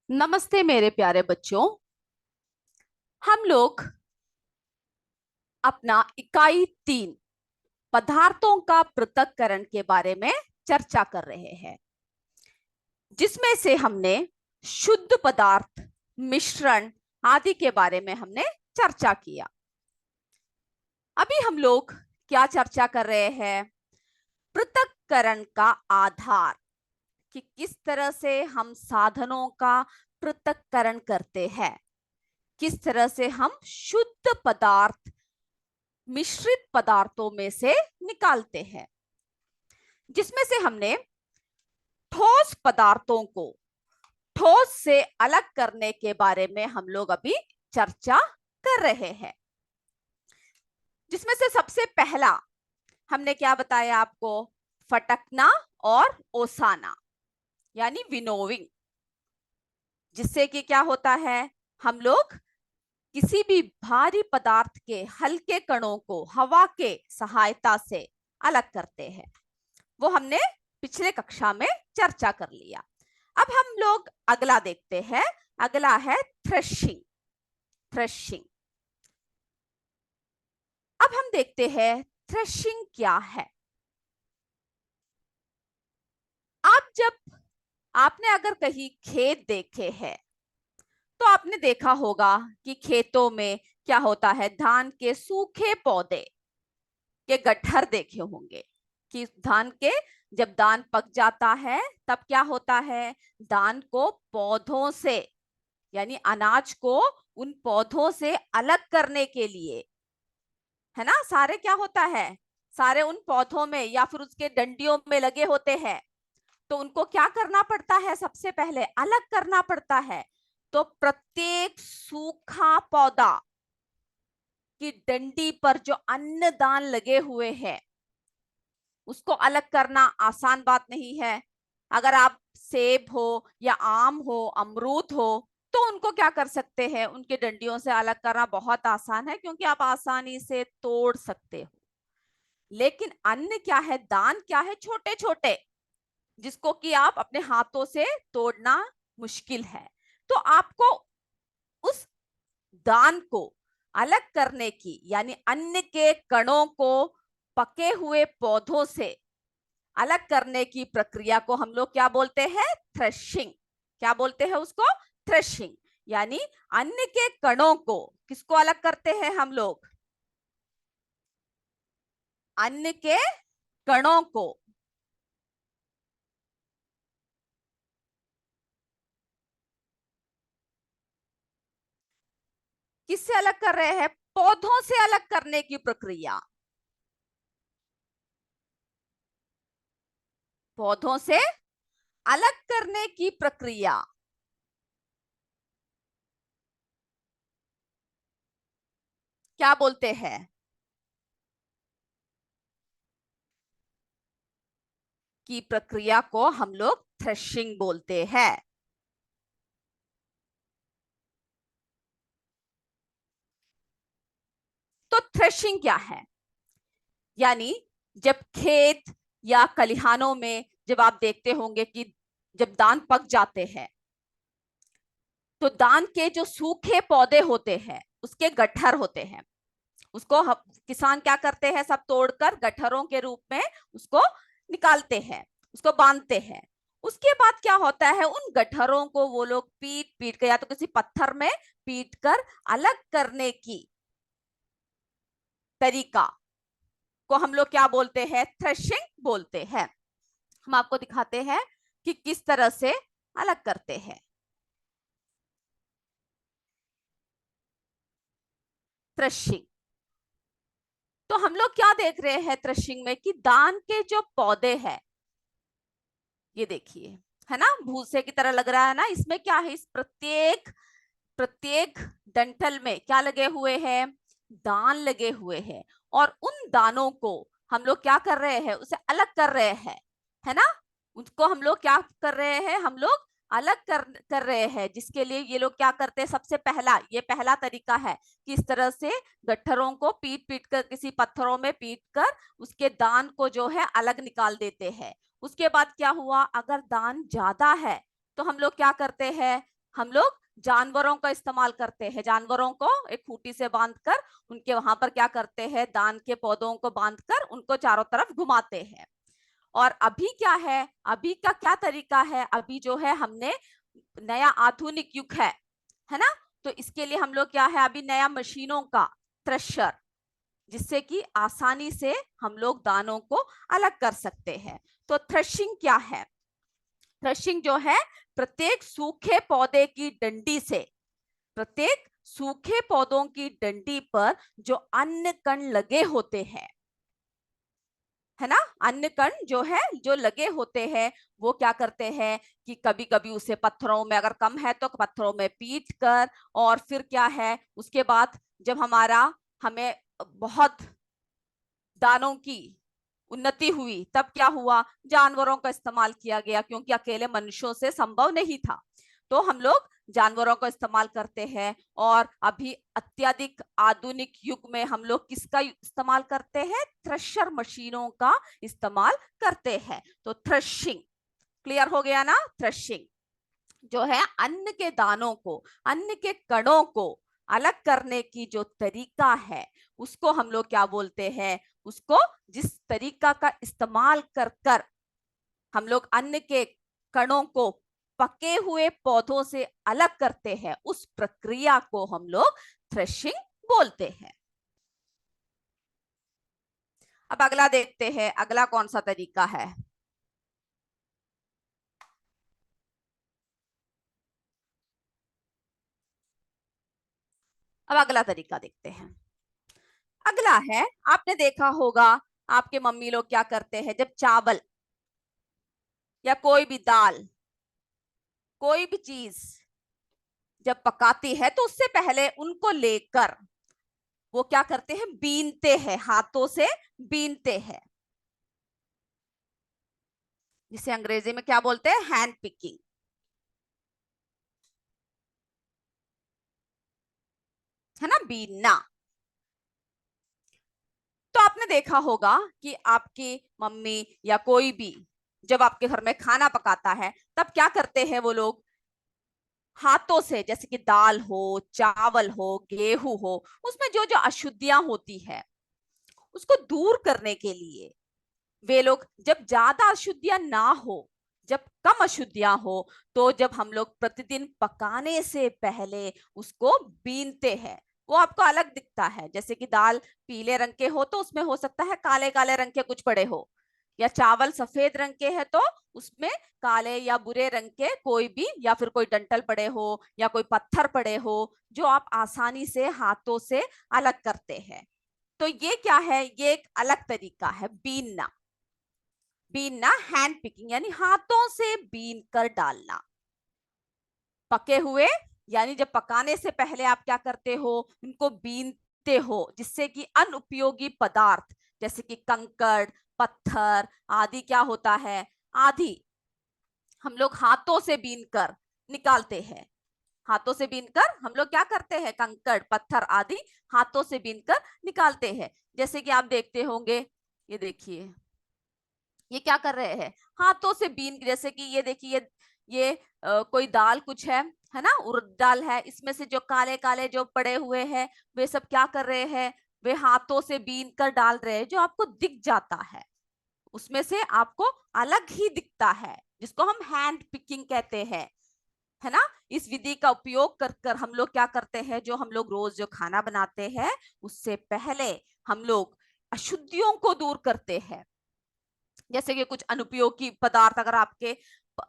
नमस्ते मेरे प्यारे बच्चों। हम लोग अपना इकाई 3 पदार्थों का पृथक्करण के बारे में चर्चा कर रहे हैं, जिसमें से हमने शुद्ध पदार्थ, मिश्रण आदि के बारे में हमने चर्चा किया। अभी हम लोग क्या चर्चा कर रहे हैं? पृथक्करण का आधार, कि किस तरह से हम साधनों का पृथक्करण करते हैं, किस तरह से हम शुद्ध पदार्थ मिश्रित पदार्थों में से निकालते हैं, जिसमें से हमने ठोस पदार्थों को ठोस से अलग करने के बारे में हम लोग अभी चर्चा कर रहे हैं। जिसमें से सबसे पहला हमने क्या बताया आपको? फटकना और ओसाना, यानी विनोविंग। जिससे कि क्या होता है, हम लोग किसी भी भारी पदार्थ के हल्के कणों को हवा के सहायता से अलग करते हैं। वो हमने पिछले कक्षा में चर्चा कर लिया। अब हम लोग अगला देखते हैं। अगला है थ्रेशिंग। थ्रेशिंग अब हम देखते हैं थ्रेशिंग क्या है। आप जब आपने अगर कहीं खेत देखे हैं तो आपने देखा होगा कि खेतों में क्या होता है, धान के सूखे पौधे के गट्ठर देखे होंगे। कि धान के जब धान पक जाता है तब क्या होता है, धान को पौधों से यानी अनाज को उन पौधों से अलग करने के लिए, है ना, सारे क्या होता है, सारे उन पौधों में या फिर उसके डंडियों में लगे होते हैं। तो उनको क्या करना पड़ता है, सबसे पहले अलग करना पड़ता है। तो प्रत्येक सूखा पौधा की डंडी पर जो अन्नदान लगे हुए हैं उसको अलग करना आसान बात नहीं है। अगर आप सेब हो या आम हो, अमरूद हो, तो उनको क्या कर सकते हैं, उनके डंडियों से अलग करना बहुत आसान है, क्योंकि आप आसानी से तोड़ सकते हो। लेकिन अन्न क्या है, दान क्या है, छोटे छोटे, जिसको कि आप अपने हाथों से तोड़ना मुश्किल है। तो आपको उस दान को अलग करने की, यानी अन्न के कणों को पके हुए पौधों से अलग करने की प्रक्रिया को हम लोग क्या बोलते हैं? थ्रेशिंग। क्या बोलते हैं उसको? थ्रेशिंग। यानी अन्न के कणों को किसको अलग करते हैं हम लोग? अन्न के कणों को किससे अलग कर रहे हैं? पौधों से अलग करने की प्रक्रिया। पौधों से अलग करने की प्रक्रिया क्या बोलते हैं? की प्रक्रिया को हम लोग थ्रेशिंग बोलते हैं। तो थ्रेशिंग क्या है? यानी जब खेत या खलिहानों में जब आप देखते होंगे कि जब धान पक जाते हैं तो धान के जो सूखे पौधे होते हैं उसके गट्ठर होते हैं, उसको किसान क्या करते हैं, सब तोड़कर गट्ठरों के रूप में उसको निकालते हैं, उसको बांधते हैं। उसके बाद क्या होता है, उन गट्ठरों को वो लोग पीट पीट कर या तो किसी पत्थर में पीट कर अलग करने की तरीका को हम लोग क्या बोलते हैं? थ्रेशिंग बोलते हैं। हम आपको दिखाते हैं कि किस तरह से अलग करते हैं। थ्रेशिंग तो हम लोग क्या देख रहे हैं थ्रेशिंग में, कि धान के जो पौधे हैं, ये देखिए, है ना, भूसे की तरह लग रहा है ना। इसमें क्या है, इस प्रत्येक प्रत्येक डंठल में क्या लगे हुए हैं? दान लगे हुए हैं। और उन दानों को हम लोग क्या कर रहे हैं, उसे अलग कर रहे हैं, है ना। उसको हम लोग क्या कर रहे हैं, हम लोग अलग कर रहे हैं। जिसके लिए ये लोग क्या करते हैं, सबसे पहला, ये पहला तरीका है कि इस तरह से गट्ठरों को पीट पीट कर, किसी पत्थरों में पीट कर उसके दान को जो है अलग निकाल देते हैं। उसके बाद क्या हुआ, अगर दान ज्यादा है तो हम लोग क्या करते हैं, हम लोग जानवरों का इस्तेमाल करते हैं, जानवरों को एक खूंटी से बांधकर उनके वहां पर क्या करते हैं, दान के पौधों को बांधकर उनको चारों तरफ घुमाते हैं। और अभी क्या है, अभी का क्या तरीका है, अभी जो है हमने नया आधुनिक युग है ना, तो इसके लिए हम लोग क्या है, अभी नया मशीनों का थ्रेशर, जिससे कि आसानी से हम लोग दानों को अलग कर सकते हैं। तो थ्रेशिंग क्या है, थ्रेशिंग जो है प्रत्येक सूखे पौधे की डंडी से, प्रत्येक सूखे पौधों की डंडी पर जो अन्य कण लगे होते हैं, है ना, अन्य कण जो है जो लगे होते हैं, वो क्या करते हैं कि कभी कभी उसे पत्थरों में, अगर कम है तो पत्थरों में पीट कर, और फिर क्या है उसके बाद जब हमें बहुत दानों की उन्नति हुई, तब क्या हुआ, जानवरों का इस्तेमाल किया गया, क्योंकि अकेले मनुष्यों से संभव नहीं था, तो हम लोग जानवरों का इस्तेमाल करते हैं। और अभी अत्यधिक आधुनिक युग में हम लोग किसका इस्तेमाल करते हैं, थ्रेशर मशीनों का इस्तेमाल करते हैं। तो थ्रेशिंग क्लियर हो गया ना, थ्रेशिंग जो है अन्न के दानों को, अन्न के कणों को अलग करने की जो तरीका है, उसको हम लोग क्या बोलते हैं, उसको जिस तरीका का इस्तेमाल कर कर हम लोग अन्न के कणों को पके हुए पौधों से अलग करते हैं, उस प्रक्रिया को हम लोग थ्रेशिंग बोलते हैं। अब अगला देखते हैं, अगला कौन सा तरीका है। अब अगला तरीका देखते हैं। अगला है, आपने देखा होगा आपके मम्मी लोग क्या करते हैं, जब चावल या कोई भी दाल, कोई भी चीज जब पकाती है, तो उससे पहले उनको लेकर वो क्या करते हैं, बीनते हैं, हाथों से बीनते हैं, जिसे अंग्रेजी में क्या बोलते हैं, हैंड पिकिंग, है ना, बीनना। तो आपने देखा होगा कि आपकी मम्मी या कोई भी जब आपके घर में खाना पकाता है, तब क्या करते हैं वो लोग, हाथों से, जैसे कि दाल हो, चावल हो, गेहूं हो, उसमें जो जो अशुद्धियां होती है उसको दूर करने के लिए वे लोग, जब ज्यादा अशुद्धियां ना हो, जब कम अशुद्धियां हो, तो जब हम लोग प्रतिदिन पकाने से पहले उसको बीनते हैं। वो आपको अलग दिखता है, जैसे कि दाल पीले रंग के हो तो उसमें हो सकता है काले काले रंग के कुछ पड़े हो, या चावल सफेद रंग के है तो उसमें काले या बुरे रंग के कोई भी, या फिर कोई डंठल पड़े हो या कोई पत्थर पड़े हो, जो आप आसानी से हाथों से अलग करते हैं। तो ये क्या है, ये एक अलग तरीका है बीनना। बीनना हैंड पिकिंग यानी हाथों से बीन कर डालना, पके हुए, यानी जब पकाने से पहले आप क्या करते हो, उनको बीनते हो, जिससे कि अनुपयोगी पदार्थ जैसे कि कंकड़, पत्थर आदि क्या होता है, आदि हम लोग हाथों से बीन कर निकालते हैं। हाथों से बीनकर हम लोग क्या करते हैं, कंकड़ पत्थर आदि हाथों से बीनकर निकालते हैं। जैसे कि आप देखते होंगे, ये देखिए, ये क्या कर रहे हैं, हाथों से बीन, जैसे कि ये देखिए, ये कोई दाल कुछ है ना, उड़द दाल है, इसमें से जो काले काले जो पड़े हुए हैं, वे सब क्या कर रहे हैं, वे हाथों से बीन कर डाल रहे हैं, जो आपको दिख जाता है, उसमें से आपको अलग ही दिखता है, जिसको हम हैंड पिकिंग कहते हैं, है ना। इस विधि का उपयोग कर कर हम लोग क्या करते हैं, जो हम लोग रोज जो खाना बनाते हैं, उससे पहले हम लोग अशुद्धियों को दूर करते हैं। जैसे कि कुछ अनुपयोगी पदार्थ अगर आपके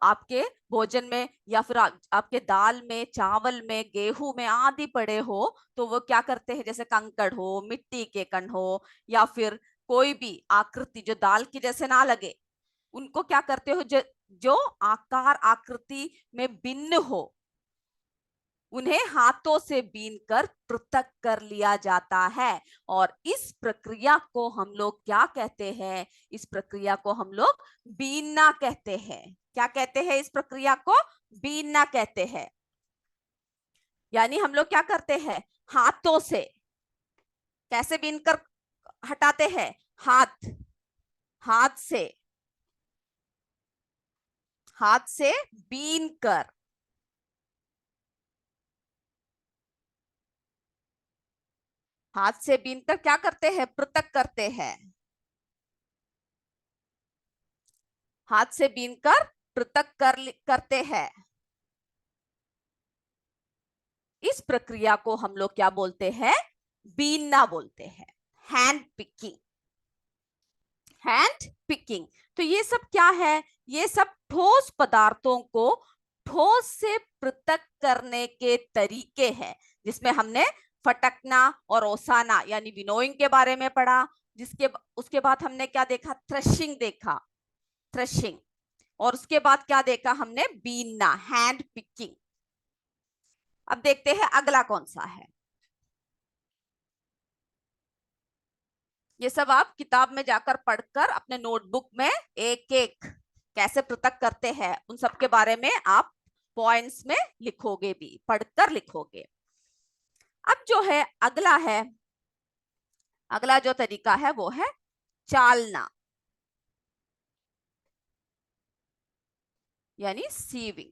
आपके भोजन में, या फिर आपके दाल में, चावल में, गेहूं में आदि पड़े हो, तो वो क्या करते हैं, जैसे कंकड़ हो, मिट्टी के कण हो, या फिर कोई भी आकृति जो दाल की जैसे ना लगे, उनको क्या करते हो, जो आकार आकृति में भिन्न हो, उन्हें हाथों से बीनकर पृथक कर लिया जाता है। और इस प्रक्रिया को हम लोग क्या कहते हैं, इस प्रक्रिया को हम लोग बीनना कहते हैं। क्या कहते हैं, इस प्रक्रिया को बीनना कहते हैं। यानी हम लोग क्या करते हैं, हाथों से कैसे बीनकर हटाते हैं, हाथ हाथ से, हाथ से बीन कर, हाथ से बीनकर क्या करते हैं? पृथक करते हैं। हाथ से बीनकर पृथक करते हैं। इस प्रक्रिया को हम लोग क्या बोलते हैं? बीनना बोलते हैं। Hand picking. Hand picking. तो ये सब क्या है? ये सब ठोस पदार्थों को ठोस से पृथक करने के तरीके हैं, जिसमें हमने फटकना और ओसाना यानी विनोइंग के बारे में पढ़ा। जिसके उसके बाद हमने क्या देखा? थ्रेशिंग देखा। थ्रेशिंग। और उसके बाद क्या देखा हमने? बीनना, हैंड पिकिंग। अब देखते हैं अगला कौन सा है। ये सब आप किताब में जाकर पढ़कर अपने नोटबुक में एक एक कैसे पृथक करते हैं उन सब के बारे में आप पॉइंट्स में लिखोगे, भी पढ़कर लिखोगे। अब जो है अगला है, अगला जो तरीका है वो है चालना यानी सीविंग।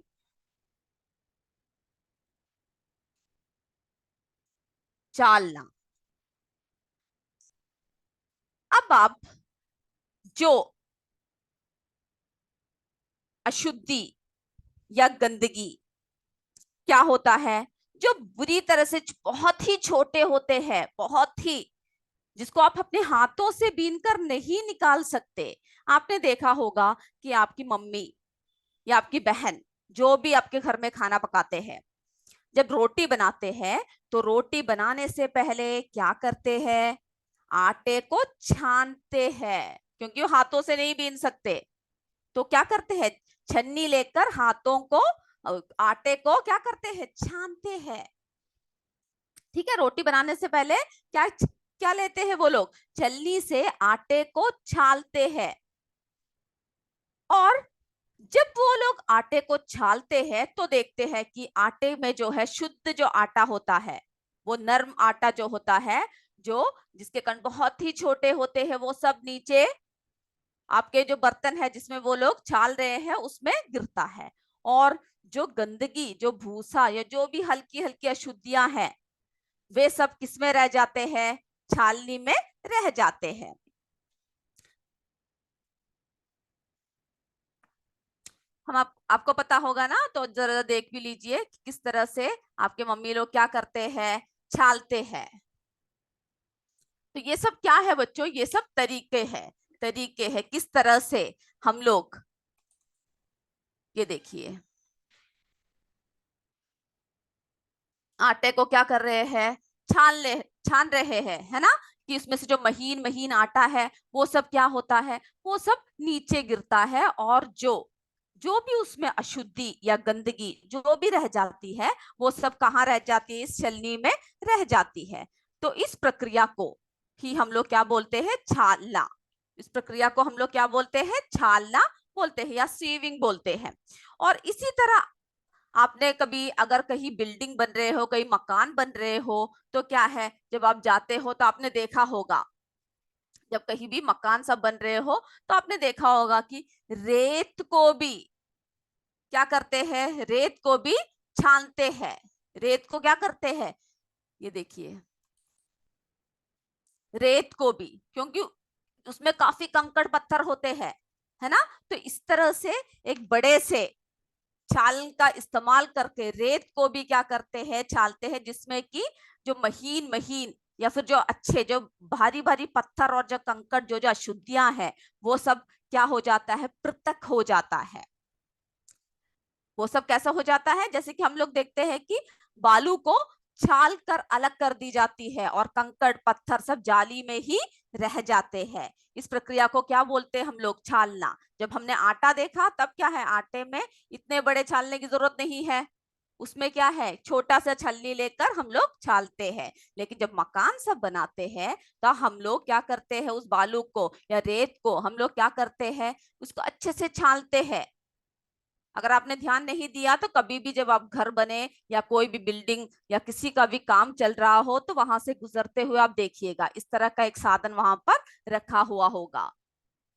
चालना। अब आप जो अशुद्धि या गंदगी क्या होता है, जो बुरी तरह से बहुत ही छोटे होते हैं, बहुत ही, जिसको आप अपने हाथों से बीनकर नहीं निकाल सकते। आपने देखा होगा कि आपकी मम्मी या आपकी बहन जो भी आपके घर में खाना पकाते हैं, जब रोटी बनाते हैं तो रोटी बनाने से पहले क्या करते हैं? आटे को छानते हैं, क्योंकि वो हाथों से नहीं बीन सकते। तो क्या करते हैं? छन्नी लेकर हाथों को, आटे को क्या करते हैं? छानते हैं। ठीक है, रोटी बनाने से पहले क्या क्या लेते हैं वो लोग? छलनी से आटे को छालते हैं। और जब वो लोग आटे को छालते हैं तो देखते हैं कि आटे में जो है शुद्ध जो आटा होता है, वो नर्म आटा जो होता है, जो जिसके कण बहुत ही छोटे होते हैं, वो सब नीचे आपके जो बर्तन है जिसमें वो लोग छाल रहे हैं उसमें गिरता है। और जो गंदगी, जो भूसा या जो भी हल्की हल्की अशुद्धियां हैं, वे सब किसमें रह जाते हैं? छालनी में रह जाते हैं। आपको पता होगा ना, तो जरा देख भी लीजिए कि किस तरह से आपके मम्मी लोग क्या करते हैं? छालते हैं। तो ये सब क्या है बच्चों? ये सब तरीके हैं। तरीके हैं किस तरह से हम लोग, ये देखिए, आटे को क्या कर रहे हैं? छान रहे हैं, है ना? कि उसमें से जो महीन महीन आटा है वो सब क्या होता है? वो सब नीचे गिरता है। और जो जो भी उसमें अशुद्धि या गंदगी जो भी रह जाती है, वो सब कहाँ रह जाती है? इस छलनी में रह जाती है। तो इस प्रक्रिया को ही हम लोग क्या बोलते हैं? छालना। इस प्रक्रिया को हम लोग क्या बोलते हैं? छालना बोलते हैं या सीविंग बोलते हैं। और इसी तरह आपने कभी अगर कहीं बिल्डिंग बन रहे हो, कहीं मकान बन रहे हो, तो क्या है, जब आप जाते हो तो आपने देखा होगा, जब कहीं भी मकान सब बन रहे हो तो आपने देखा होगा कि रेत को भी क्या करते हैं? रेत को भी छानते हैं। रेत को क्या करते हैं? ये देखिए, रेत को भी, क्योंकि उसमें काफी कंकड़ पत्थर होते हैं, है ना? तो इस तरह से एक बड़े से छाल का इस्तेमाल करके रेत को भी क्या करते हैं? छालते हैं, जिसमें कि जो महीन महीन या फिर जो अच्छे, जो भारी भारी पत्थर और जो कंकड़, जो जो अशुद्धियां हैं, वो सब क्या हो जाता है? पृथक हो जाता है। वो सब कैसा हो जाता है? जैसे कि हम लोग देखते हैं कि बालू को छाल कर अलग कर दी जाती है और कंकड़ पत्थर सब जाली में ही रह जाते हैं। इस प्रक्रिया को क्या बोलते हैं हम लोग? छालना। जब हमने आटा देखा तब क्या है, आटे में इतने बड़े छालने की जरूरत नहीं है, उसमें क्या है, छोटा सा छलनी लेकर हम लोग छालते हैं। लेकिन जब मकान सब बनाते हैं तो हम लोग क्या करते हैं? उस बालू को या रेत को हम लोग क्या करते हैं? उसको अच्छे से छालते हैं। अगर आपने ध्यान नहीं दिया तो कभी भी जब आप घर बने या कोई भी बिल्डिंग या किसी का भी काम चल रहा हो तो वहां से गुजरते हुए आप देखिएगा, इस तरह का एक साधन वहां पर रखा हुआ होगा।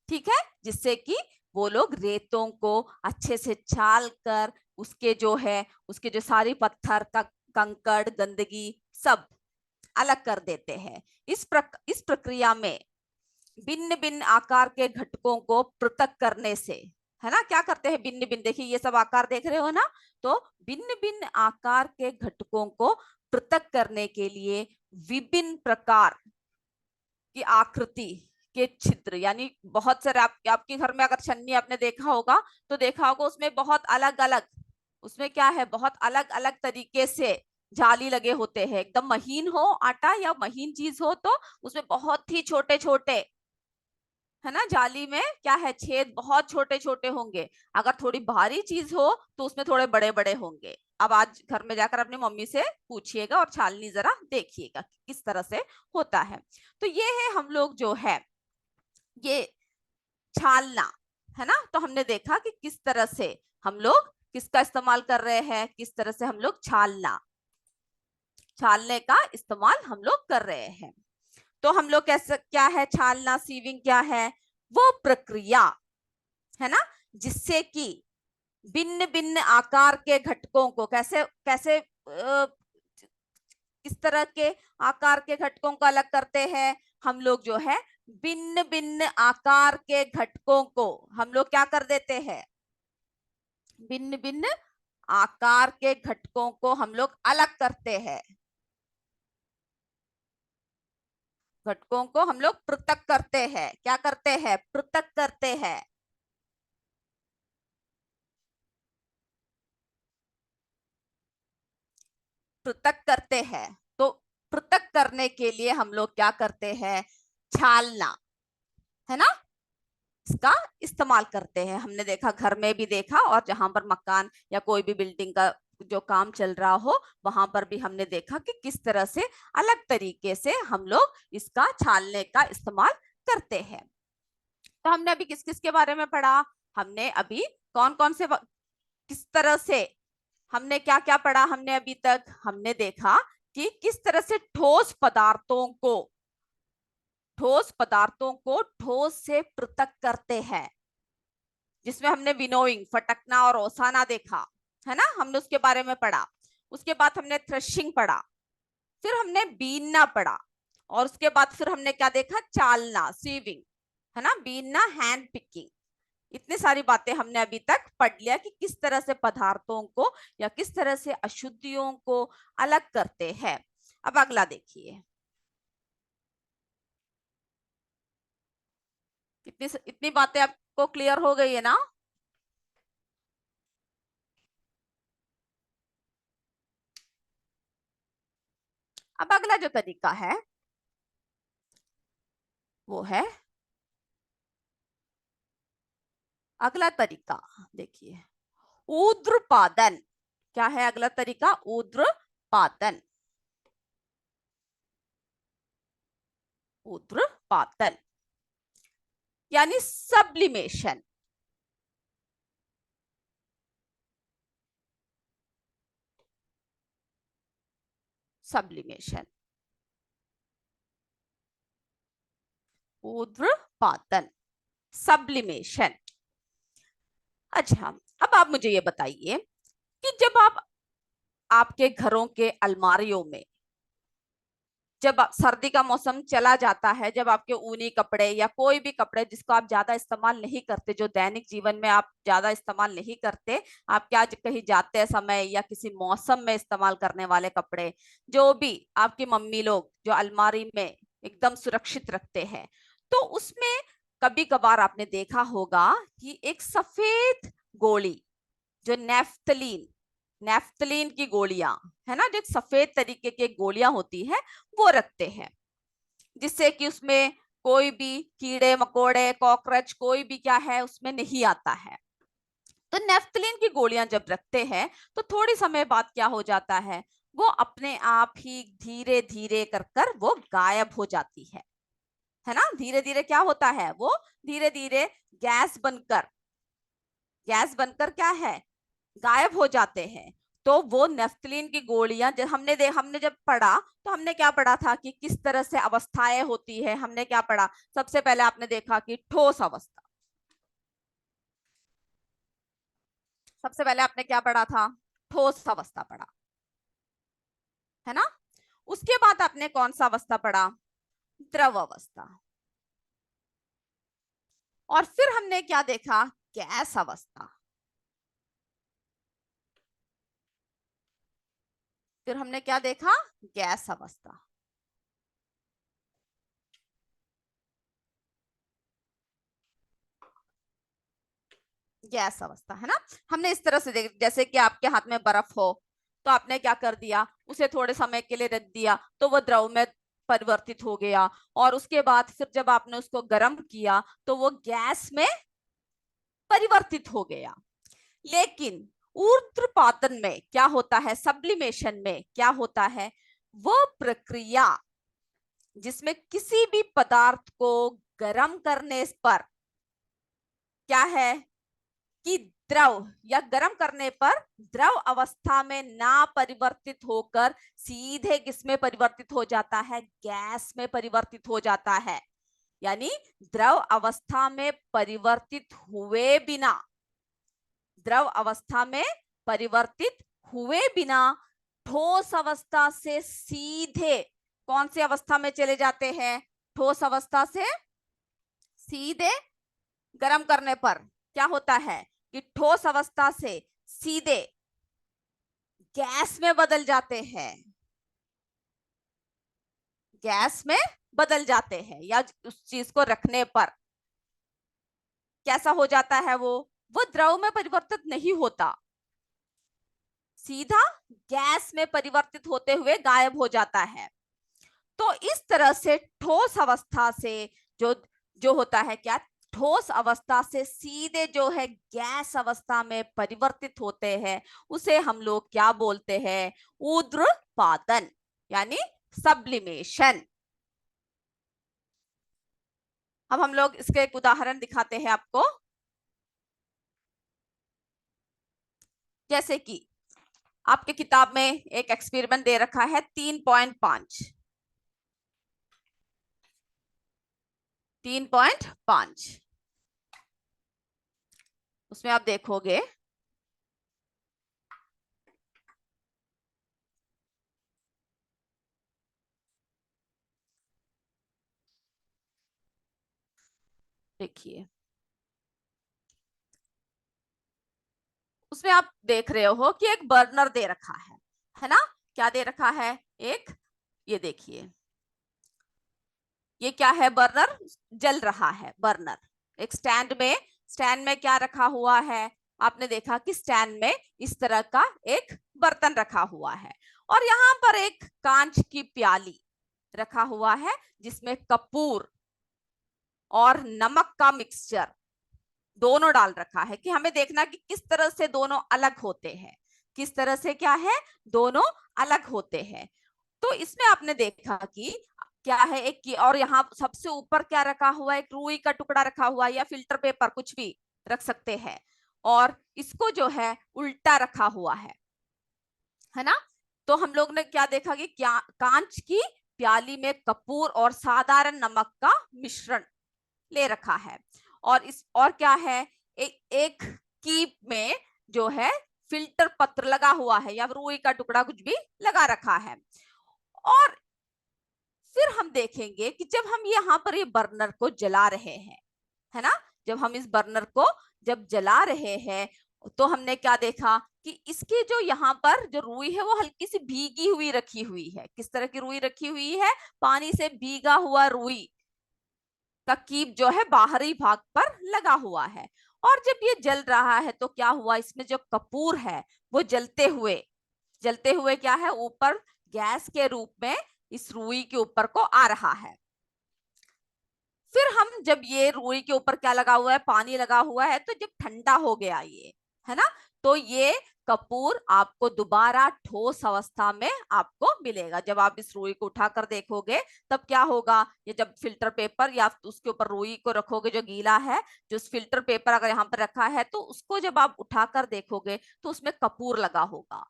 ठीक है, जिससे कि वो लोग रेतों को अच्छे से छाल कर उसके जो है, उसके जो सारी पत्थर का कंकड़ गंदगी सब अलग कर देते हैं। इस प्रक्रिया में भिन्न भिन्न आकार के घटकों को पृथक करने से, है ना, क्या करते हैं, भिन्न भिन्न, देखिए ये सब आकार देख रहे हो ना, तो भिन्न भिन्न आकार के घटकों को पृथक करने के लिए विभिन्न प्रकार की आकृति के छिद्र, यानी बहुत सारे आपके घर में अगर छन्नी आपने देखा होगा तो देखा होगा उसमें बहुत अलग अलग, उसमें क्या है, बहुत अलग अलग तरीके से जाली लगे होते हैं। एकदम महीन हो आटा या महीन चीज हो तो उसमें बहुत ही छोटे छोटे, है ना, जाली में क्या है, छेद बहुत छोटे छोटे होंगे। अगर थोड़ी भारी चीज हो तो उसमें थोड़े बड़े बड़े होंगे। अब आज घर में जाकर अपनी मम्मी से पूछिएगा और छालनी जरा देखिएगा कि किस तरह से होता है। तो ये है हम लोग जो है ये छालना, है ना। तो हमने देखा कि किस तरह से हम लोग किसका इस्तेमाल कर रहे हैं, किस तरह से हम लोग छालने का इस्तेमाल हम लोग कर रहे हैं। तो हम लोग कैसे, क्या है छालना, सीविंग क्या है, वो प्रक्रिया है ना, जिससे कि भिन्न भिन्न आकार के घटकों को कैसे कैसे किस तरह के आकार के घटकों को अलग करते हैं हम लोग, जो है भिन्न भिन्न आकार के घटकों को हम लोग क्या कर देते हैं, भिन्न भिन्न आकार के घटकों को हम लोग अलग करते हैं, घटकों को हम लोग पृथक करते हैं, क्या करते हैं, पृथक करते हैं। पृथक करते हैं। तो पृथक करने के लिए हम लोग क्या करते हैं, छालना, है ना, इसका इस्तेमाल करते हैं। हमने देखा, घर में भी देखा, और जहां पर मकान या कोई भी बिल्डिंग का जो काम चल रहा हो वहां पर भी हमने देखा कि किस तरह से अलग तरीके से हम लोग इसका छालने का इस्तेमाल करते हैं। तो हमने अभी किस किस के बारे में पढ़ा, हमने अभी कौन कौन से, किस तरह से, हमने क्या क्या पढ़ा, हमने अभी तक हमने देखा कि किस तरह से ठोस पदार्थों को ठोस से पृथक करते हैं, जिसमें हमने विनोइंग, फटकना और ओसाना देखा, है ना, हमने उसके बारे में पढ़ा। उसके बाद हमने थ्रेशिंग पढ़ा, फिर हमने बीनना पढ़ा, और उसके बाद फिर हमने क्या देखा, चालना, सीविंग, है ना, बीनना, हैंड पिकिंग। इतनी सारी बातें हमने अभी तक पढ़ लिया कि किस तरह से पदार्थों को या किस तरह से अशुद्धियों को अलग करते हैं। अब अगला देखिए, इतनी इतनी बातें आपको क्लियर हो गई है ना। अब अगला जो तरीका है वो है, अगला तरीका देखिए, ऊर्ध्वपातन। क्या है अगला तरीका, ऊर्ध्वपातन, ऊर्ध्वपातन यानी सब्लिमेशन। Sublimation, ऊर्ध्वपातन, sublimation. अच्छा, अब आप मुझे ये बताइए कि जब आप आपके घरों के अलमारियों में, जब सर्दी का मौसम चला जाता है, जब आपके ऊनी कपड़े या कोई भी कपड़े जिसको आप ज्यादा इस्तेमाल नहीं करते, जो दैनिक जीवन में आप ज्यादा इस्तेमाल नहीं करते, आप क्या कहीं जाते समय या किसी मौसम में इस्तेमाल करने वाले कपड़े, जो भी आपकी मम्मी लोग जो अलमारी में एकदम सुरक्षित रखते हैं, तो उसमें कभी कभार आपने देखा होगा कि एक सफेद गोली, जो नेफ्थलीन, नेफ्थलीन की गोलियां, है ना, जो सफेद तरीके की गोलियां होती है वो रखते हैं, जिससे कि उसमें कोई भी कीड़े मकोड़े कॉकरोच कोई भी क्या है उसमें नहीं आता है। तो नेफ्थलीन की गोलियां जब रखते हैं तो थोड़ी समय बाद क्या हो जाता है, वो अपने आप ही धीरे धीरे कर कर वो गायब हो जाती है ना, धीरे धीरे क्या होता है, वो धीरे धीरे गैस बनकर, गैस बनकर क्या है, गायब हो जाते हैं। तो वो नेफ्थलीन की गोलियां जब हमने जब पढ़ा तो हमने क्या पढ़ा था कि किस तरह से अवस्थाएं होती है, हमने क्या पढ़ा, सबसे पहले आपने देखा कि ठोस अवस्था, सबसे पहले आपने क्या पढ़ा था, ठोस अवस्था पढ़ा, है ना। उसके बाद आपने कौन सा अवस्था पढ़ा? द्रव अवस्था। और फिर हमने क्या देखा? गैस अवस्था। फिर हमने क्या देखा? गैस अवस्था। गैस अवस्था है ना। हमने इस तरह से देख, जैसे कि आपके हाथ में बर्फ हो तो आपने क्या कर दिया, उसे थोड़े समय के लिए रख दिया तो वो द्रव में परिवर्तित हो गया, और उसके बाद फिर जब आपने उसको गर्म किया तो वो गैस में परिवर्तित हो गया। लेकिन ऊर्ध्वपातन में क्या होता है, सब्लिमेशन में क्या होता है, वो प्रक्रिया जिसमें किसी भी पदार्थ को गर्म करने पर क्या है कि द्रव या गर्म करने पर द्रव अवस्था में ना परिवर्तित होकर सीधे किसमें परिवर्तित हो जाता है? गैस में परिवर्तित हो जाता है। यानी द्रव अवस्था में परिवर्तित हुए बिना, द्रव अवस्था में परिवर्तित हुए बिना ठोस अवस्था से सीधे कौन सी अवस्था में चले जाते हैं? ठोस अवस्था से सीधे गर्म करने पर क्या होता है कि ठोस अवस्था से सीधे गैस में बदल जाते हैं। गैस में बदल जाते हैं, या उस चीज को रखने पर कैसा हो जाता है, वो द्रव में परिवर्तित नहीं होता, सीधा गैस में परिवर्तित होते हुए गायब हो जाता है। तो इस तरह से ठोस अवस्था से जो जो होता है क्या, ठोस अवस्था से सीधे जो है गैस अवस्था में परिवर्तित होते हैं, उसे हम लोग क्या बोलते हैं? ऊर्ध्वपातन, यानी सब्लिमेशन। अब हम लोग इसके एक उदाहरण दिखाते हैं आपको। जैसे कि आपके किताब में एक एक्सपेरिमेंट दे रखा है 3.5। 3.5 उसमें आप देखोगे देखिए, उसमें आप देख रहे हो कि एक बर्नर दे रखा है ना। क्या दे रखा है? एक, ये देखिए, ये क्या है? बर्नर जल रहा है। बर्नर एक स्टैंड में क्या रखा हुआ है? आपने देखा कि स्टैंड में इस तरह का एक बर्तन रखा हुआ है, और यहाँ पर एक कांच की प्याली रखा हुआ है जिसमें कपूर और नमक का मिक्सचर दोनों डाल रखा है, कि हमें देखना कि किस तरह से दोनों अलग होते हैं। किस तरह से क्या है? दोनों अलग होते हैं। तो इसमें आपने देखा कि क्या है, एक की, और यहाँ सबसे ऊपर क्या रखा हुआ है? एक रुई का टुकड़ा रखा हुआ है, या फिल्टर पेपर, कुछ भी रख सकते हैं। और इसको जो है उल्टा रखा हुआ है ना। तो हम लोग ने क्या देखा कि क्या कांच की प्याली में कपूर और साधारण नमक का मिश्रण ले रखा है, और क्या है, एक कीप में जो है फिल्टर पत्र लगा हुआ है, या रुई का टुकड़ा कुछ भी लगा रखा है। और फिर हम देखेंगे कि जब हम यहाँ पर ये बर्नर को जला रहे हैं, है ना, जब हम इस बर्नर को जब जला रहे हैं तो हमने क्या देखा कि इसकी जो यहाँ पर जो रुई है वो हल्की सी भीगी हुई रखी हुई है। किस तरह की रुई रखी हुई है? पानी से भीगा हुआ रुई का कीप जो है बाहरी भाग पर लगा हुआ है। और जब ये जल रहा है तो क्या हुआ, इसमें जो कपूर है वो जलते हुए क्या है, ऊपर गैस के रूप में इस रुई के ऊपर को आ रहा है। फिर हम जब ये रुई के ऊपर क्या लगा हुआ है, पानी लगा हुआ है, तो जब ठंडा हो गया ये, है ना, तो ये कपूर आपको दोबारा ठोस अवस्था में आपको मिलेगा। जब आप इस रुई को उठाकर देखोगे तब क्या होगा, ये जब फिल्टर पेपर या उसके ऊपर रुई को रखोगे जो गीला है, जो फिल्टर पेपर अगर यहाँ पर रखा है तो उसको जब आप उठाकर देखोगे तो उसमें कपूर लगा होगा।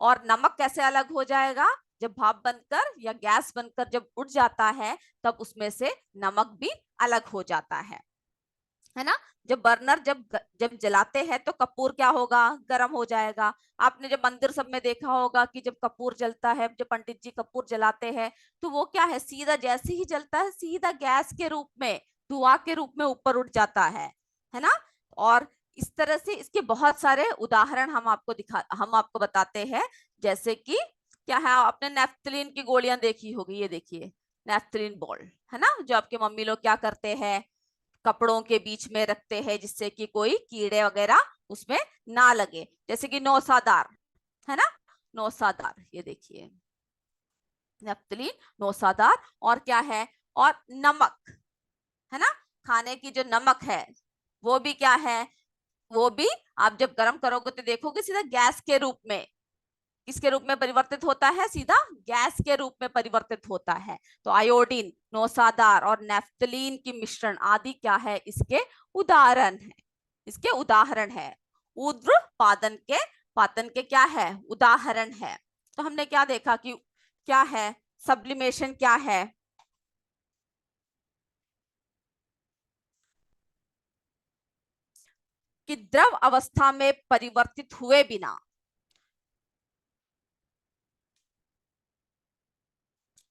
और नमक कैसे अलग हो जाएगा? जब भाप बनकर या गैस बनकर जब उठ जाता है तब उसमें से नमक भी अलग हो जाता है। है ना। जब बर्नर जब जलाते हैं तो कपूर क्या होगा, गर्म हो जाएगा। आपने जब मंदिर सब में देखा होगा कि जब कपूर जलता है, जब पंडित जी कपूर जलाते हैं, तो वो क्या है, सीधा जैसे ही जलता है सीधा गैस के रूप में, धुआं के रूप में ऊपर उठ जाता है ना। और इस तरह से इसके बहुत सारे उदाहरण हम आपको बताते हैं। जैसे कि क्या है, आपने नेफ्थलीन की गोलियां देखी होगी, ये देखिए नेफ्थलीन बॉल, है ना, जो आपके मम्मी लोग क्या करते हैं, कपड़ों के बीच में रखते हैं जिससे कि कोई कीड़े वगैरह उसमें ना लगे। जैसे कि नौसादार, है ना, नौसादार, ये देखिए नेफ्थलीन, नौसादार। और क्या है, और नमक, है ना, खाने की जो नमक है वो भी क्या है, वो भी आप जब गर्म करोगे तो देखोगे सीधा गैस के रूप में, किसके रूप में परिवर्तित होता है, सीधा गैस के रूप में परिवर्तित होता है। तो आयोडीन, नौसादार और नेफ्थलीन की मिश्रण आदि क्या है, इसके उदाहरण है, इसके उदाहरण है। पातन के क्या है, उदाहरण है। तो हमने क्या देखा कि क्या है, सब्लिमेशन क्या है, कि द्रव अवस्था में परिवर्तित हुए बिना,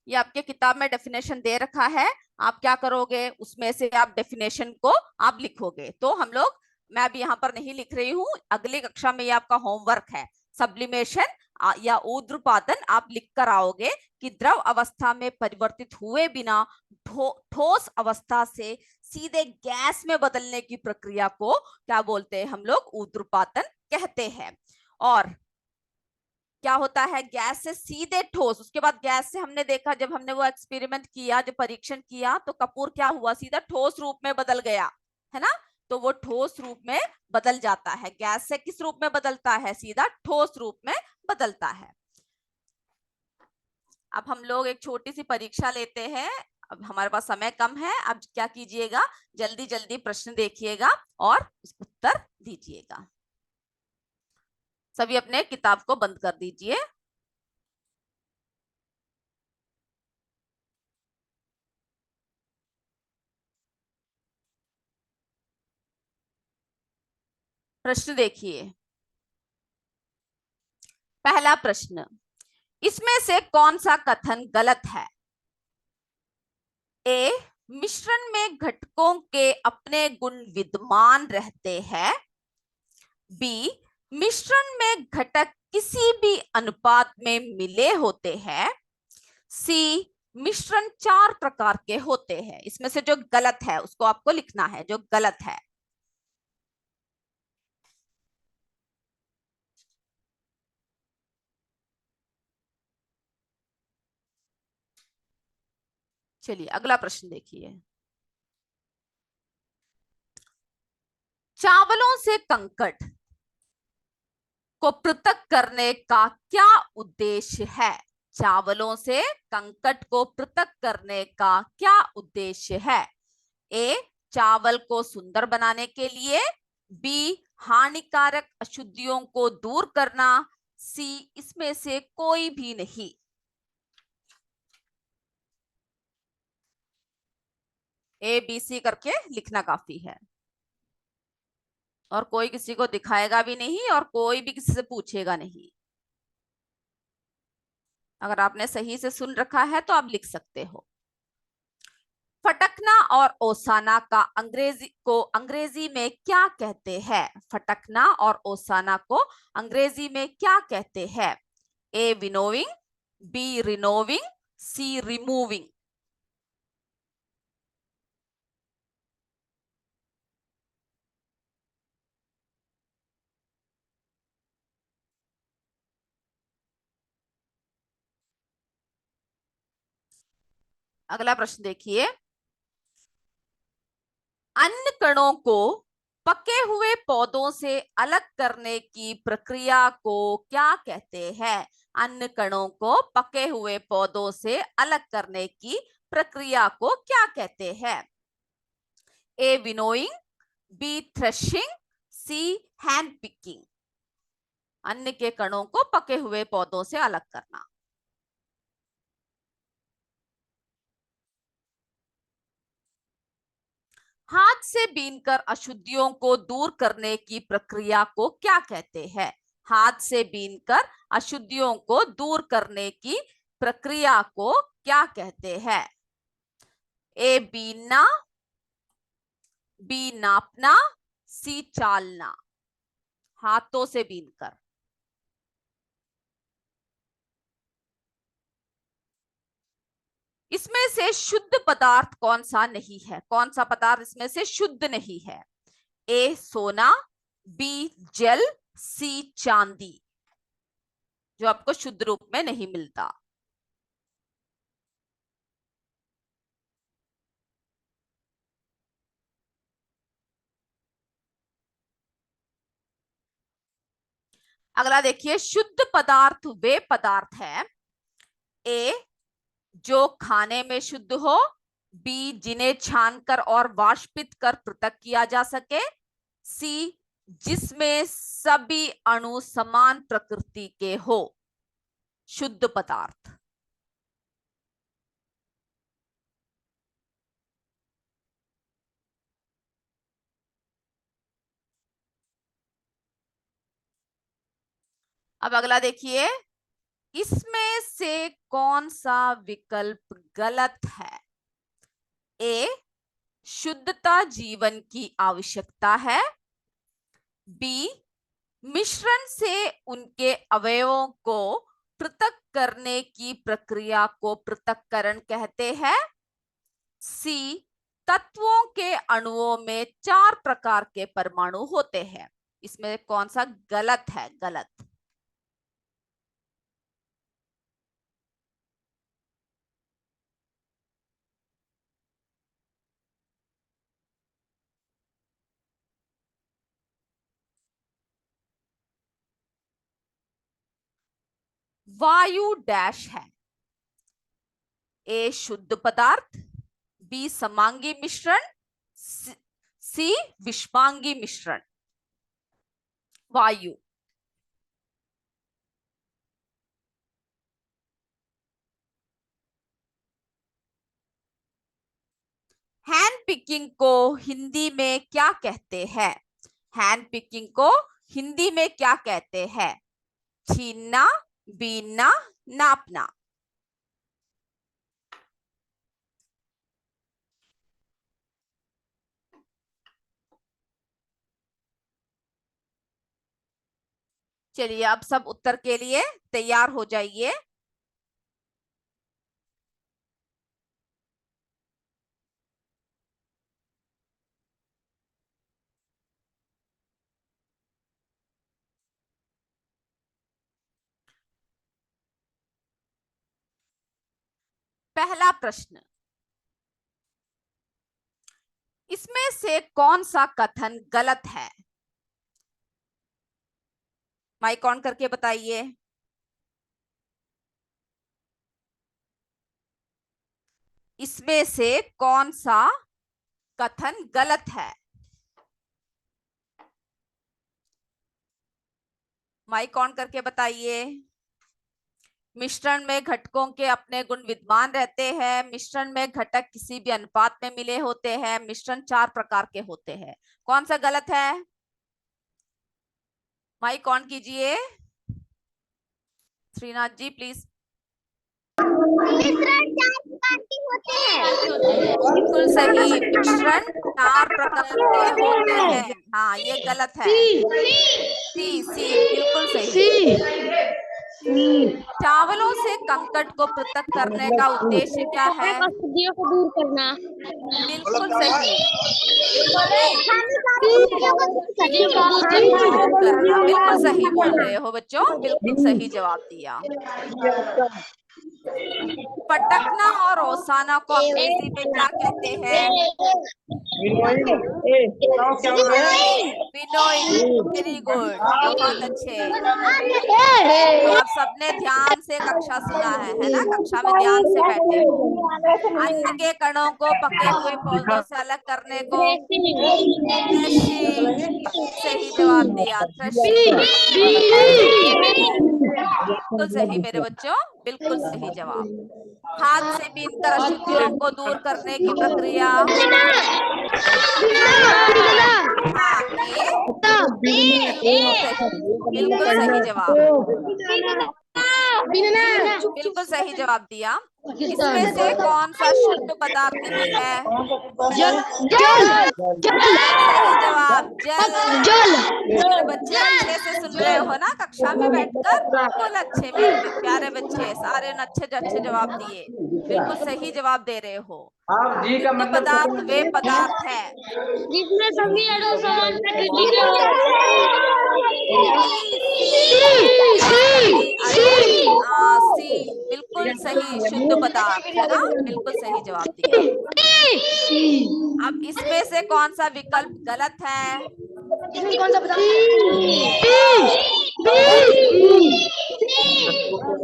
ये आपके किताब में डेफिनेशन दे रखा है। आप क्या करोगे, उसमें से आप डेफिनेशन को आप लिखोगे। तो हम लोग, मैं अभी यहाँ पर नहीं लिख रही हूँ, अगली कक्षा में ये आपका होमवर्क है। सब्लिमेशन या ऊर्ध्वपातन आप लिख कर आओगे कि द्रव अवस्था में परिवर्तित हुए बिना ठोस अवस्था से सीधे गैस में बदलने की प्रक्रिया को क्या बोलते हैं, हम लोग ऊर्ध्वपातन कहते हैं। और क्या होता है, गैस से सीधे ठोस, उसके बाद गैस से हमने देखा, जब हमने वो एक्सपेरिमेंट किया, जो परीक्षण किया, तो कपूर क्या हुआ, सीधा ठोस रूप में बदल गया, है ना। तो वो ठोस रूप में बदल जाता है, गैस से किस रूप में बदलता है, सीधा ठोस रूप में बदलता है। अब हम लोग एक छोटी सी परीक्षा लेते हैं। अब हमारे पास समय कम है, अब क्या कीजिएगा, जल्दी जल्दी प्रश्न देखिएगा और उत्तर दीजिएगा। सभी अपने किताब को बंद कर दीजिए। प्रश्न देखिए। पहला प्रश्न, इसमें से कौन सा कथन गलत है। ए, मिश्रण में घटकों के अपने गुण विद्यमान रहते हैं। बी, मिश्रण में घटक किसी भी अनुपात में मिले होते हैं। सी, मिश्रण चार प्रकार के होते हैं। इसमें से जो गलत है उसको आपको लिखना है, जो गलत है। चलिए अगला प्रश्न देखिए। चावलों से कंकड़ को पृथक करने का क्या उद्देश्य है। चावलों से कंकड़ को पृथक करने का क्या उद्देश्य है। ए, चावल को सुंदर बनाने के लिए। बी, हानिकारक अशुद्धियों को दूर करना। सी, इसमें से कोई भी नहीं। ए बी सी करके लिखना काफी है, और कोई किसी को दिखाएगा भी नहीं और कोई भी किसी से पूछेगा नहीं। अगर आपने सही से सुन रखा है तो आप लिख सकते हो। फटकना और ओसाना का अंग्रेजी में क्या कहते हैं। फटकना और ओसाना को अंग्रेजी में क्या कहते हैं। ए, विनोविंग। बी, रिनोविंग। सी, रिमूविंग। अगला प्रश्न देखिए। अन्य कणों को पके हुए पौधों से अलग करने की प्रक्रिया को क्या कहते हैं। अन्य कणों को पके हुए पौधों से अलग करने की प्रक्रिया को क्या कहते हैं। A, winnowing. B, threshing. C, hand picking. अन्न के कणों को पके हुए पौधों से अलग करना। हाथ से बीनकर अशुद्धियों को दूर करने की प्रक्रिया को क्या कहते हैं? हाथ से बीनकर अशुद्धियों को दूर करने की प्रक्रिया को क्या कहते हैं? ए बीनना, बी नापना, सी चालना। हाथों से बीनकर। इसमें से शुद्ध पदार्थ कौन सा नहीं है? कौन सा पदार्थ इसमें से शुद्ध नहीं है? ए सोना, बी जल, सी चांदी। जो आपको शुद्ध रूप में नहीं मिलता। अगला देखिए, शुद्ध पदार्थ वे पदार्थ है, ए जो खाने में शुद्ध हो, बी जिन्हें छानकर और वाष्पित कर पृथक किया जा सके, सी जिसमें सभी अणु समान प्रकृति के हो। शुद्ध पदार्थ। अब अगला देखिए, इसमें से कौन सा विकल्प गलत है? ए शुद्धता जीवन की आवश्यकता है, बी मिश्रण से उनके अवयवों को पृथक करने की प्रक्रिया को पृथक्करण कहते हैं, सी तत्वों के अणुओं में 4 प्रकार के परमाणु होते हैं। इसमें कौन सा गलत है? गलत। वायु डैश है, ए शुद्ध पदार्थ, बी समांगी मिश्रण, सी विषमांगी मिश्रण। वायु। हैंड पिकिंग को हिंदी में क्या कहते हैं? हैंड पिकिंग को हिंदी में क्या कहते हैं? छीनना, बीनना, नापना। चलिए, अब सब उत्तर के लिए तैयार हो जाइए। पहला प्रश्न, इसमें से कौन सा कथन गलत है? माइक ऑन करके बताइए। इसमें से कौन सा कथन गलत है? माइक ऑन करके बताइए। मिश्रण में घटकों के अपने गुण विद्यमान रहते हैं। मिश्रण में घटक किसी भी अनुपात में मिले होते हैं। मिश्रण 4 प्रकार के होते हैं। कौन सा गलत है? माइक ऑन कीजिए। श्रीनाथ जी प्लीज। मिश्रण 4 प्रकार के होते हैं। बिल्कुल सही, मिश्रण 4 प्रकार के होते हैं। हाँ, ये गलत है। सी बिल्कुल सही। चावलों से कंकड़ को पृथक करने का उद्देश्य क्या है? अशुद्धियों को दूर करना। बिल्कुल सही। बिल्कुल सही बोल रहे हो बच्चों, बिल्कुल सही जवाब दिया। पटकना और ओसाना को अंग्रेजी में क्या कहते हैं? विनोइंग। वेरी गुड, बहुत अच्छे। आप सबने ध्यान से कक्षा सुना है ना? कक्षा में ध्यान से बैठे हो। अन्न के कणों को पके हुए पौधों से अलग करने को थ्रेशिंग। सही जवाब दिया, थ्रेशिंग। बिल्कुल सही मेरे बच्चों, बिल्कुल सही जवाब। हाथ से बीनकर अशुद्धियों को दूर करने की प्रक्रिया। हाँ, बिल्कुल सही, बिल्कुल सही जवाब, बिल्कुल सही जवाब दिया। इसमें से कौन सा शुद्ध पदार्थ नहीं है? जल जल सही जवाब, जल। मेरे बच्चे अच्छे से सुन रहे हो ना कक्षा में बैठकर? बिल्कुल अच्छे मेरे प्यारे बच्चे, सारे ने अच्छे अच्छे जवाब दिए, बिल्कुल सही जवाब दे रहे हो। शुद्ध पदार्थ वे पदार्थ है जिसमें सभी अणु समान प्रकृति के होते सी, बिल्कुल सही, शुद्ध पदार्थ है ना, बिल्कुल सही जवाब दिया। अब इसमें से कौन सा विकल्प गलत है? इसमें कौन सा बता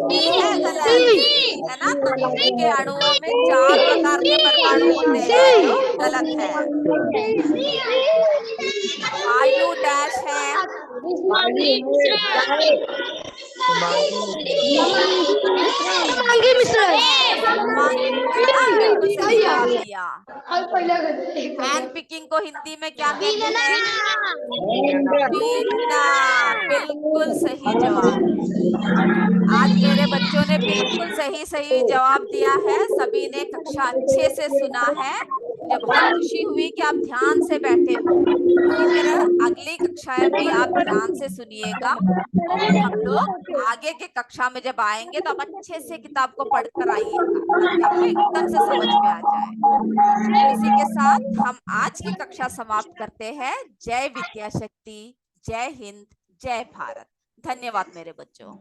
बी है गलत, है ना। पृथ्वी के अणुओं में 4 प्रकार के परमाणु होते हैं, जो गलत है। वायु डैश है, है ना, बिल्कुल सही जवाब दिया। हैंड पिकिंग को हिंदी में क्या कहते हैं? बीनना, बिल्कुल सही जवाब। आज मेरे बच्चों ने बिल्कुल सही सही जवाब दिया है, सभी ने कक्षा अच्छे से सुना है। मुझे बहुत खुशी हुई कि आप ध्यान से बैठे हो। इसी तरह अगली कक्षाएं भी आप ध्यान से सुनिएगा, और हम लोग आगे के कक्षा में जब आएंगे तो आप अच्छे से किताब को पढ़कर आइएगा, ताकि आपको एकदम से समझ में आ जाए। तो इसी के साथ हम आज की कक्षा समाप्त करते हैं। जय विद्या शक्ति, जय हिंद, जय भारत। धन्यवाद मेरे बच्चों।